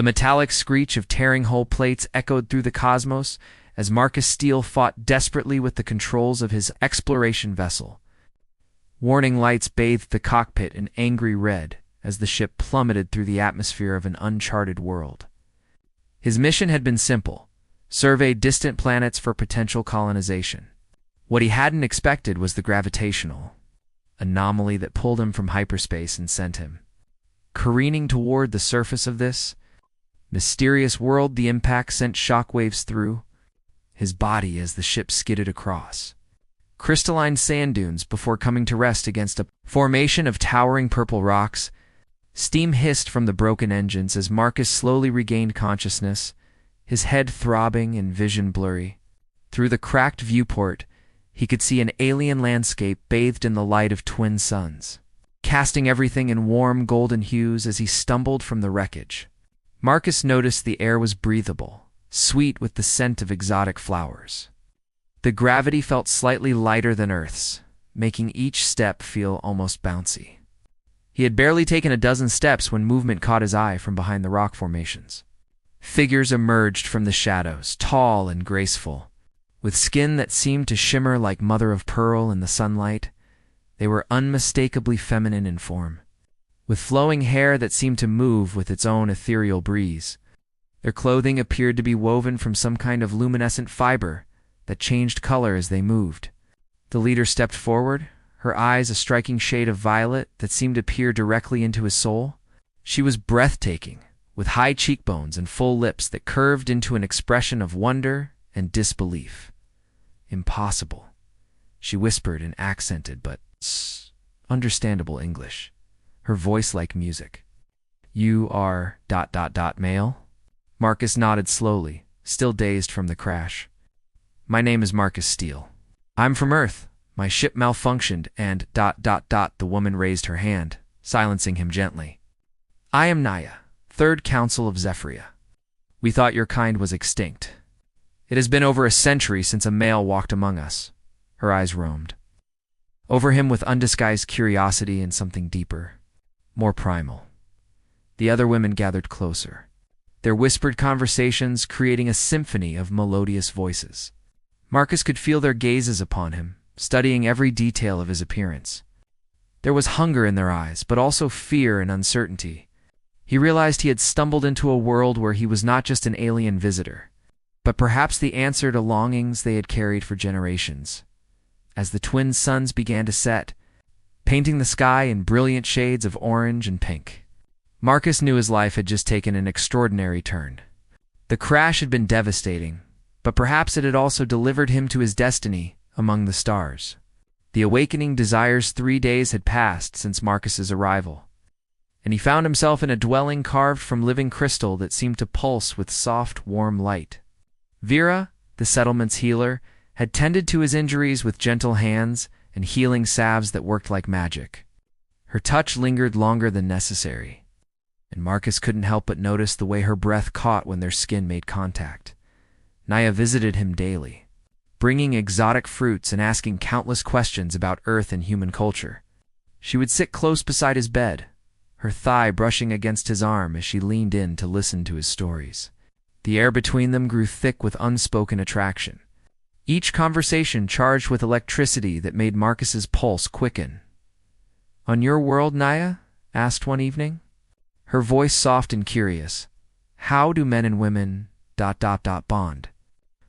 The metallic screech of tearing hull plates echoed through the cosmos as Marcus Steele fought desperately with the controls of his exploration vessel. Warning lights bathed the cockpit in angry red as the ship plummeted through the atmosphere of an uncharted world. His mission had been simple: survey distant planets for potential colonization. What he hadn't expected was the gravitational anomaly that pulled him from hyperspace and sent him careening toward the surface of this mysterious world. The impact sent shockwaves through his body as the ship skidded across crystalline sand dunes before coming to rest against a formation of towering purple rocks. Steam hissed from the broken engines as Marcus slowly regained consciousness, his head throbbing and vision blurry. Through the cracked viewport, he could see an alien landscape bathed in the light of twin suns, casting everything in warm golden hues as he stumbled from the wreckage. Marcus noticed the air was breathable, sweet with the scent of exotic flowers. The gravity felt slightly lighter than Earth's, making each step feel almost bouncy. He had barely taken a dozen steps when movement caught his eye from behind the rock formations. Figures emerged from the shadows, tall and graceful, with skin that seemed to shimmer like mother of pearl in the sunlight. They were unmistakably feminine in form, with flowing hair that seemed to move with its own ethereal breeze. Their clothing appeared to be woven from some kind of luminescent fiber that changed color as they moved. The leader stepped forward, her eyes a striking shade of violet that seemed to peer directly into his soul. She was breathtaking, with high cheekbones and full lips that curved into an expression of wonder and disbelief. "Impossible," she whispered in accented but understandable English, her voice like music. "You are ... male?" Marcus nodded slowly, still dazed from the crash. "My name is Marcus Steele. I'm from Earth. My ship malfunctioned and ... The woman raised her hand, silencing him gently. "I am Naya, Third Council of Zephyria. We thought your kind was extinct. It has been over a century since a male walked among us." Her eyes roamed over him with undisguised curiosity and something deeper, more primal. The other women gathered closer, their whispered conversations creating a symphony of melodious voices. Marcus could feel their gazes upon him, studying every detail of his appearance. There was hunger in their eyes, but also fear and uncertainty. He realized he had stumbled into a world where he was not just an alien visitor, but perhaps the answer to longings they had carried for generations. As the twin suns began to set, painting the sky in brilliant shades of orange and pink, Marcus knew his life had just taken an extraordinary turn. The crash had been devastating, but perhaps it had also delivered him to his destiny among the stars. The awakening desires 3 days had passed since Marcus's arrival, and he found himself in a dwelling carved from living crystal that seemed to pulse with soft, warm light. Vera, the settlement's healer, had tended to his injuries with gentle hands and healing salves that worked like magic. Her touch lingered longer than necessary, and Marcus couldn't help but notice the way her breath caught when their skin made contact. Naya visited him daily, bringing exotic fruits and asking countless questions about Earth and human culture. She would sit close beside his bed, her thigh brushing against his arm as she leaned in to listen to his stories. The air between them grew thick with unspoken attraction, each conversation charged with electricity that made Marcus's pulse quicken. "On your world, Naya?" asked one evening, her voice soft and curious. "How do men and women ... bond?"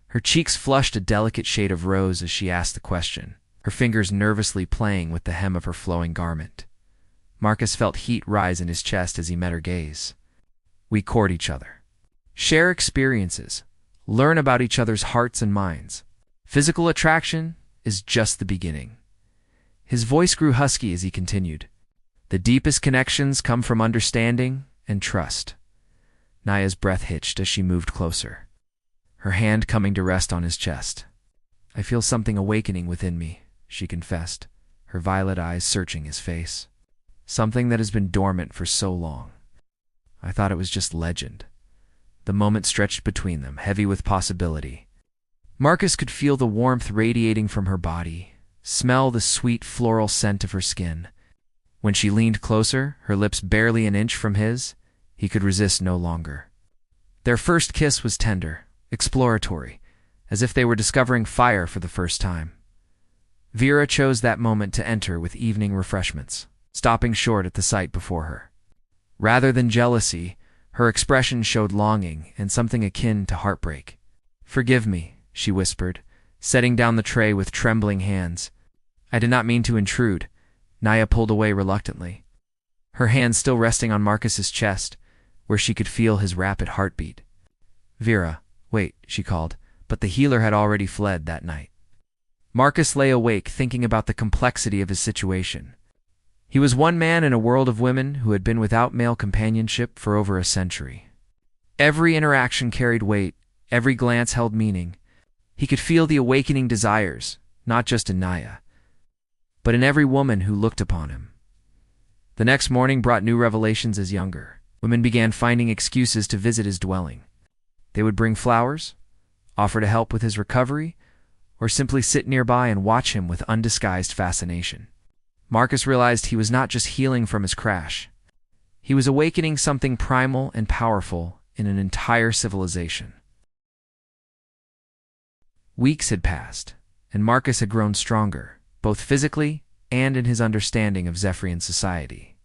Her cheeks flushed a delicate shade of rose as she asked the question, her fingers nervously playing with the hem of her flowing garment. Marcus felt heat rise in his chest as he met her gaze. "We court each other, share experiences, learn about each other's hearts and minds. Physical attraction is just the beginning." His voice grew husky as he continued. "The deepest connections come from understanding and trust." Naya's breath hitched as she moved closer, her hand coming to rest on his chest. "I feel something awakening within me," she confessed, her violet eyes searching his face. "Something that has been dormant for so long. I thought it was just legend." The moment stretched between them, heavy with possibility. Marcus could feel the warmth radiating from her body, smell the sweet floral scent of her skin. When she leaned closer, her lips barely an inch from his, he could resist no longer. Their first kiss was tender, exploratory, as if they were discovering fire for the first time. Vera chose that moment to enter with evening refreshments, stopping short at the sight before her. Rather than jealousy, her expression showed longing and something akin to heartbreak. "Forgive me," she whispered, setting down the tray with trembling hands. "I did not mean to intrude." Naya pulled away reluctantly, her hand still resting on Marcus's chest, where she could feel his rapid heartbeat. "Vera, wait," she called, but the healer had already fled that night. Marcus lay awake thinking about the complexity of his situation. He was one man in a world of women who had been without male companionship for over a century. Every interaction carried weight, every glance held meaning. He could feel the awakening desires, not just in Naya, but in every woman who looked upon him. The next morning brought new revelations as younger. Women began finding excuses to visit his dwelling. They would bring flowers, offer to help with his recovery, or simply sit nearby and watch him with undisguised fascination. Marcus realized he was not just healing from his crash. He was awakening something primal and powerful in an entire civilization. Weeks had passed, and Marcus had grown stronger, both physically and in his understanding of Zephyrian society.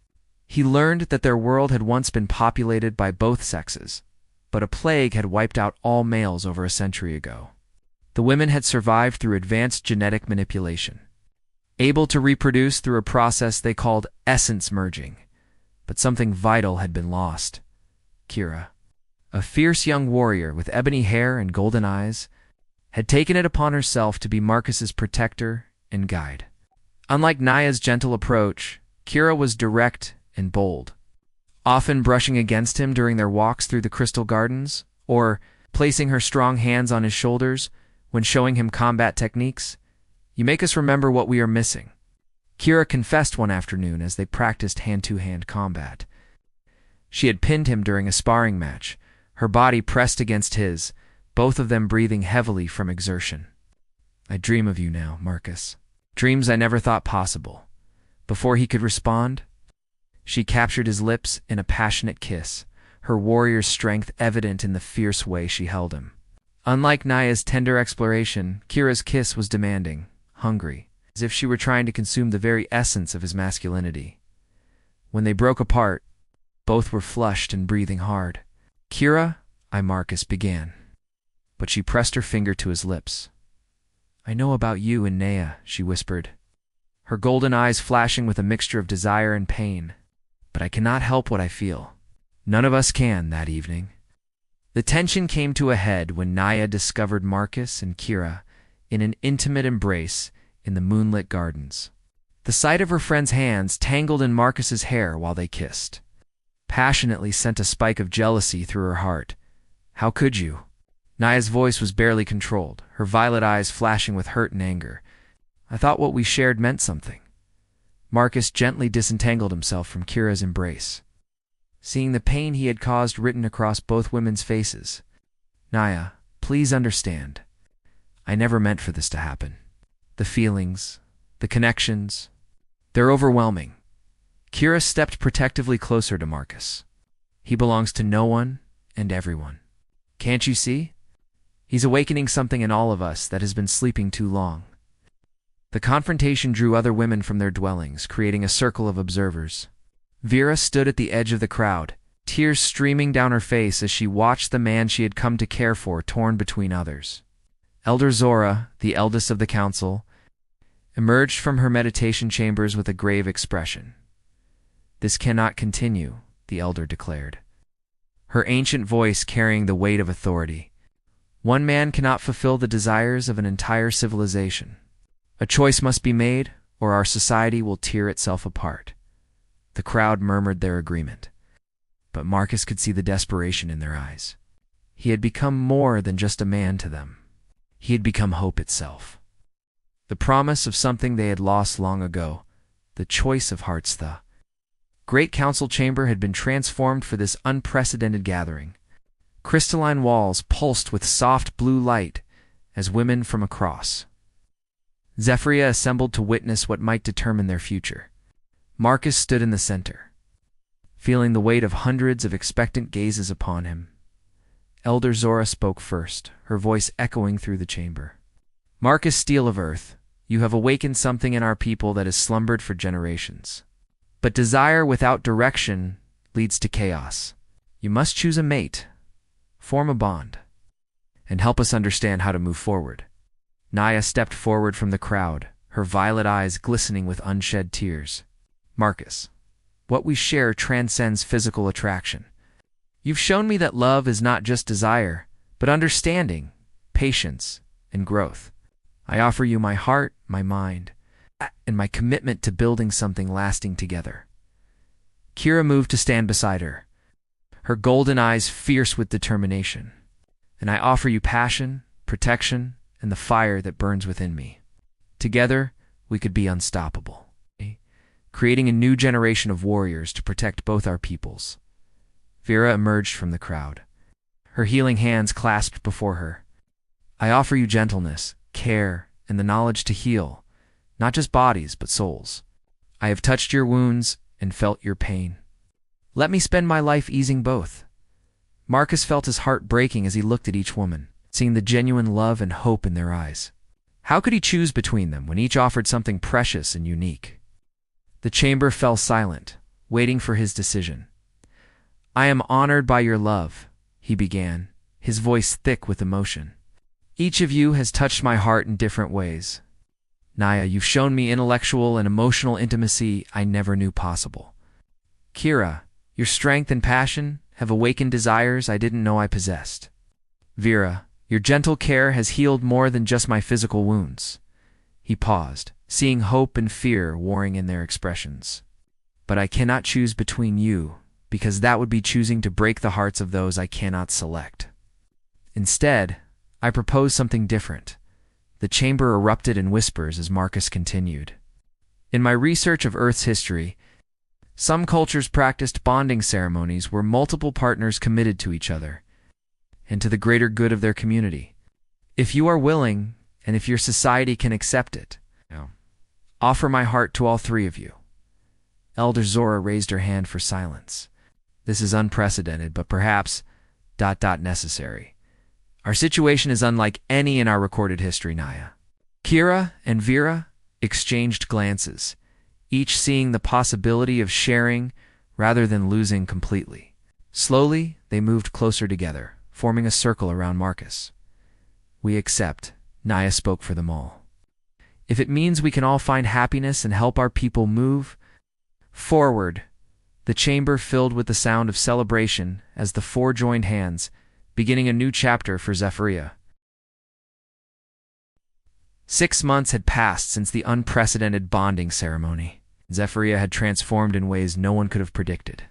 He learned that their world had once been populated by both sexes, but a plague had wiped out all males over a century ago. The women had survived through advanced genetic manipulation, able to reproduce through a process they called essence merging, but something vital had been lost. Kira, a fierce young warrior with ebony hair and golden eyes, had taken it upon herself to be Marcus's protector and guide. Unlike Naya's gentle approach, Kira was direct and bold, often brushing against him during their walks through the crystal gardens, or placing her strong hands on his shoulders when showing him combat techniques. "You make us remember what we are missing," Kira confessed one afternoon as they practiced hand-to-hand combat. She had pinned him during a sparring match, her body pressed against his, both of them breathing heavily from exertion. "I dream of you now, Marcus. Dreams I never thought possible." Before he could respond, she captured his lips in a passionate kiss, her warrior's strength evident in the fierce way she held him. Unlike Naya's tender exploration, Kira's kiss was demanding, hungry, as if she were trying to consume the very essence of his masculinity. When they broke apart, both were flushed and breathing hard. "Kira," Marcus began, but she pressed her finger to his lips. "I know about you and Naya," she whispered, her golden eyes flashing with a mixture of desire and pain. "But I cannot help what I feel. None of us can." That evening, the tension came to a head when Naya discovered Marcus and Kira in an intimate embrace in the moonlit gardens. The sight of her friend's hands tangled in Marcus's hair while they kissed passionately sent a spike of jealousy through her heart. "How could you?" Naya's voice was barely controlled, her violet eyes flashing with hurt and anger. "I thought what we shared meant something." Marcus gently disentangled himself from Kira's embrace, seeing the pain he had caused written across both women's faces. "Naya, please understand. I never meant for this to happen. The feelings, the connections, they're overwhelming." Kira stepped protectively closer to Marcus. "He belongs to no one and everyone. Can't you see? He's awakening something in all of us that has been sleeping too long." The confrontation drew other women from their dwellings, creating a circle of observers. Vera stood at the edge of the crowd, tears streaming down her face as she watched the man she had come to care for torn between others. Elder Zora, the eldest of the council, emerged from her meditation chambers with a grave expression. "This cannot continue," the elder declared, her ancient voice carrying the weight of authority. "One man cannot fulfill the desires of an entire civilization. A choice must be made, or our society will tear itself apart." The crowd murmured their agreement, but Marcus could see the desperation in their eyes. He had become more than just a man to them. He had become hope itself. The promise of something they had lost long ago, the choice of hearts. The great council chamber had been transformed for this unprecedented gathering. Crystalline walls pulsed with soft blue light as women from across Zephyria assembled to witness what might determine their future. Marcus stood in the center, feeling the weight of hundreds of expectant gazes upon him. Elder Zora spoke first, her voice echoing through the chamber. Marcus Steele of Earth, you have awakened something in our people that has slumbered for generations. But desire without direction leads to chaos. You must choose a mate, form a bond, and help us understand how to move forward. Naya stepped forward from the crowd, her violet eyes glistening with unshed tears. Marcus, what we share transcends physical attraction. You've shown me that love is not just desire, but understanding, patience, and growth. I offer you my heart, my mind, and my commitment to building something lasting together. Kira moved to stand beside her, her golden eyes fierce with determination. And I offer you passion, protection, and the fire that burns within me. Together, we could be unstoppable, creating a new generation of warriors to protect both our peoples. Vera emerged from the crowd, her healing hands clasped before her. I offer you gentleness, care, and the knowledge to heal, not just bodies, but souls. I have touched your wounds and felt your pain. Let me spend my life easing both. Marcus felt his heart breaking as he looked at each woman, seeing the genuine love and hope in their eyes. How could he choose between them when each offered something precious and unique? The chamber fell silent, waiting for his decision. I am honored by your love, he began, his voice thick with emotion. Each of you has touched my heart in different ways. Naya, you've shown me intellectual and emotional intimacy I never knew possible. Kira, your strength and passion have awakened desires I didn't know I possessed. Vera, your gentle care has healed more than just my physical wounds. He paused, seeing hope and fear warring in their expressions. But I cannot choose between you, because that would be choosing to break the hearts of those I cannot select. Instead, I propose something different. The chamber erupted in whispers as Marcus continued. In my research of Earth's history, some cultures practiced bonding ceremonies where multiple partners committed to each other and to the greater good of their community. If you are willing, and if your society can accept it, offer my heart to all three of you. Elder Zora raised her hand for silence. This is unprecedented, but perhaps necessary. Our situation is unlike any in our recorded history, Naya. Kira and Vera exchanged glances, each seeing the possibility of sharing rather than losing completely. Slowly, they moved closer together, forming a circle around Marcus. We accept, Naya spoke for them all. If it means we can all find happiness and help our people move forward. The chamber filled with the sound of celebration as the four joined hands, beginning a new chapter for Zephyria. 6 months had passed since the unprecedented bonding ceremony. Zephyria had transformed in ways no one could have predicted.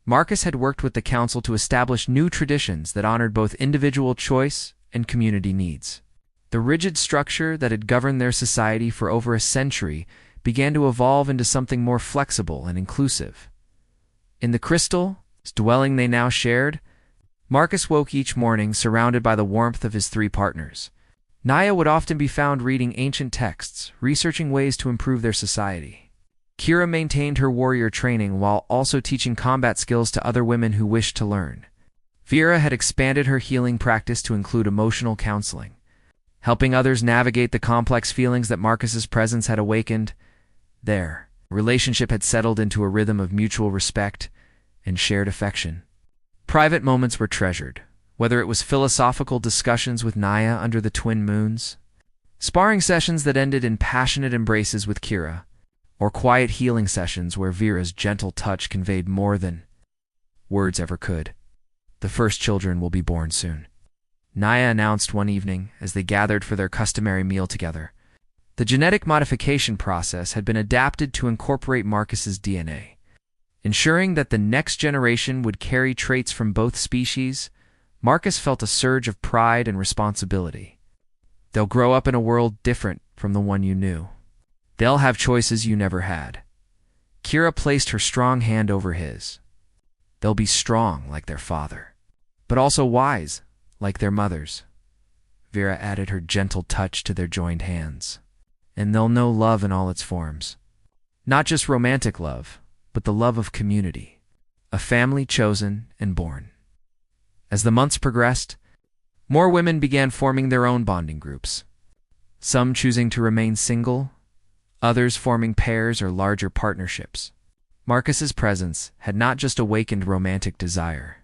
Marcus had worked with the council to establish new traditions that honored both individual choice and community needs. The rigid structure that had governed their society for over a century began to evolve into something more flexible and inclusive. In the crystal dwelling they now shared, Marcus woke each morning surrounded by the warmth of his three partners. Naya would often be found reading ancient texts, researching ways to improve their society. Kira maintained her warrior training while also teaching combat skills to other women who wished to learn. Vera had expanded her healing practice to include emotional counseling, helping others navigate the complex feelings that Marcus's presence had awakened. Their relationship had settled into a rhythm of mutual respect and shared affection. Private moments were treasured, whether it was philosophical discussions with Naya under the twin moons, sparring sessions that ended in passionate embraces with Kira, or quiet healing sessions where Vera's gentle touch conveyed more than words ever could. The first children will be born soon, Naya announced one evening as they gathered for their customary meal together. The genetic modification process had been adapted to incorporate Marcus's DNA, ensuring that the next generation would carry traits from both species. Marcus felt a surge of pride and responsibility. They'll grow up in a world different from the one you knew. They'll have choices you never had. Kira placed her strong hand over his. They'll be strong like their father, but also wise like their mothers. Vera added her gentle touch to their joined hands. And they'll know love in all its forms. Not just romantic love, but the love of community. A family chosen and born. As the months progressed, more women began forming their own bonding groups, some choosing to remain single, others forming pairs or larger partnerships. Marcus's presence had not just awakened romantic desire,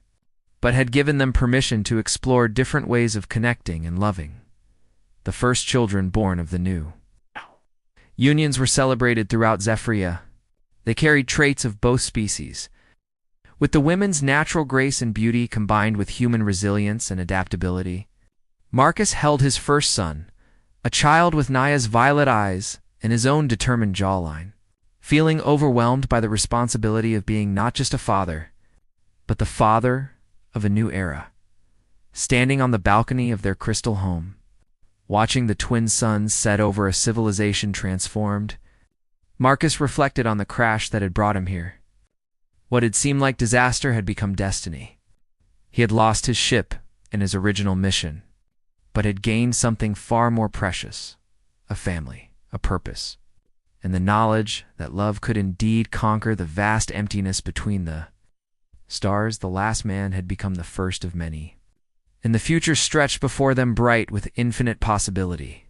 but had given them permission to explore different ways of connecting and loving. The first children born of the new unions were celebrated throughout Zephyria. They carried traits of both species, with the women's natural grace and beauty combined with human resilience and adaptability. Marcus held his first son, a child with Naya's violet eyes and his own determined jawline, feeling overwhelmed by the responsibility of being not just a father, but the father of a new era. Standing on the balcony of their crystal home, watching the twin suns set over a civilization transformed, Marcus reflected on the crash that had brought him here. What had seemed like disaster had become destiny. He had lost his ship and his original mission, but had gained something far more precious: a family, a purpose, and the knowledge that love could indeed conquer the vast emptiness between the stars. The last man had become the first of many, and the future stretched before them bright with infinite possibility.